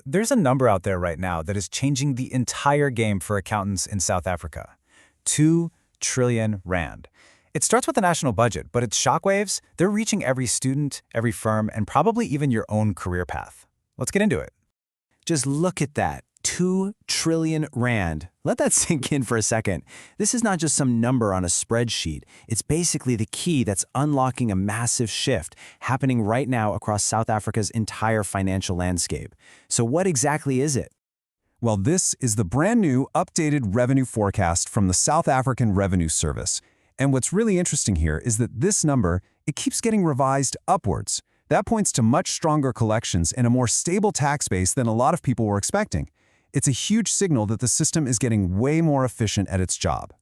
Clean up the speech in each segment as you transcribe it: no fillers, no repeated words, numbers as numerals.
There's a number out there right now that is changing the entire game for accountants in South Africa. 2 trillion rand. It starts with the national budget, but its shockwaves, they're reaching every student, every firm, and probably even your own career path. Let's get into it. Just look at that. 2 trillion rand. Let that sink in for a second. This is not just some number on a spreadsheet. It's basically the key that's unlocking a massive shift happening right now across South Africa's entire financial landscape. So what exactly is it? Well, this is the brand new updated revenue forecast from the South African Revenue Service. And what's really interesting here is that this number, it keeps getting revised upwards. That points to much stronger collections and a more stable tax base than a lot of people were expecting. It's a huge signal that the system is getting way more efficient at its job.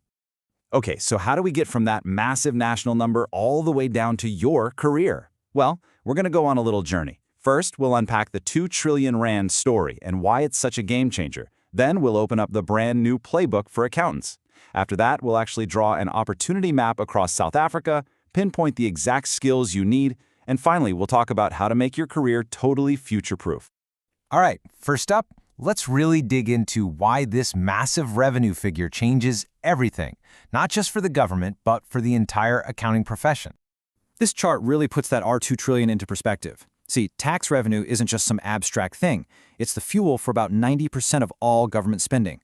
Okay, so how do we get from that massive national number all the way down to your career? Well, we're going to go on a little journey. First, we'll unpack the 2 trillion rand story and why it's such a game changer. Then we'll open up the brand new playbook for accountants. After that, we'll actually draw an opportunity map across South Africa, pinpoint the exact skills you need, and finally, we'll talk about how to make your career totally future-proof. All right, first up, let's really dig into why this massive revenue figure changes everything, not just for the government, but for the entire accounting profession. This chart really puts that R2 trillion into perspective. See, tax revenue isn't just some abstract thing. It's the fuel for about 90% of all government spending.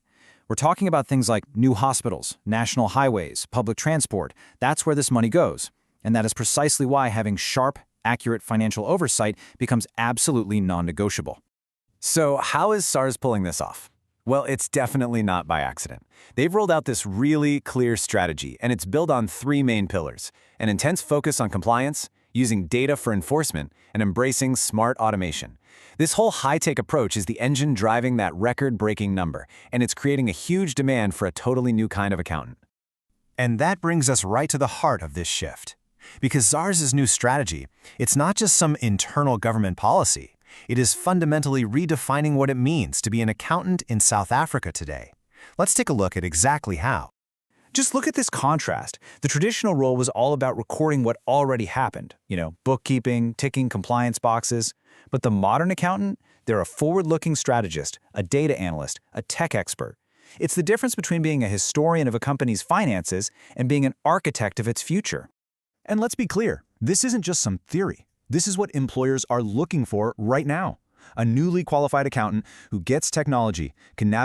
We're talking about things like new hospitals, national highways, public transport. That's where this money goes. And that is precisely why having sharp, accurate financial oversight becomes absolutely non-negotiable. So how is SARS pulling this off? Well, it's definitely not by accident. They've rolled out this really clear strategy, and it's built on 3 main pillars: an intense focus on compliance, using data for enforcement, and embracing smart automation. This whole high-tech approach is the engine driving that record-breaking number, and it's creating a huge demand for a totally new kind of accountant. And that brings us right to the heart of this shift. Because SARS's new strategy, it's not just some internal government policy. It is fundamentally redefining what it means to be an accountant in South Africa today. Let's take a look at exactly how. Just look at this contrast. The traditional role was all about recording what already happened, bookkeeping, ticking compliance boxes. But the modern accountant, they're a forward-looking strategist, a data analyst, a tech expert. It's the difference between being a historian of a company's finances and being an architect of its future. And let's be clear, this isn't just some theory. This is what employers are looking for right now. A newly qualified accountant who gets technology, can navigate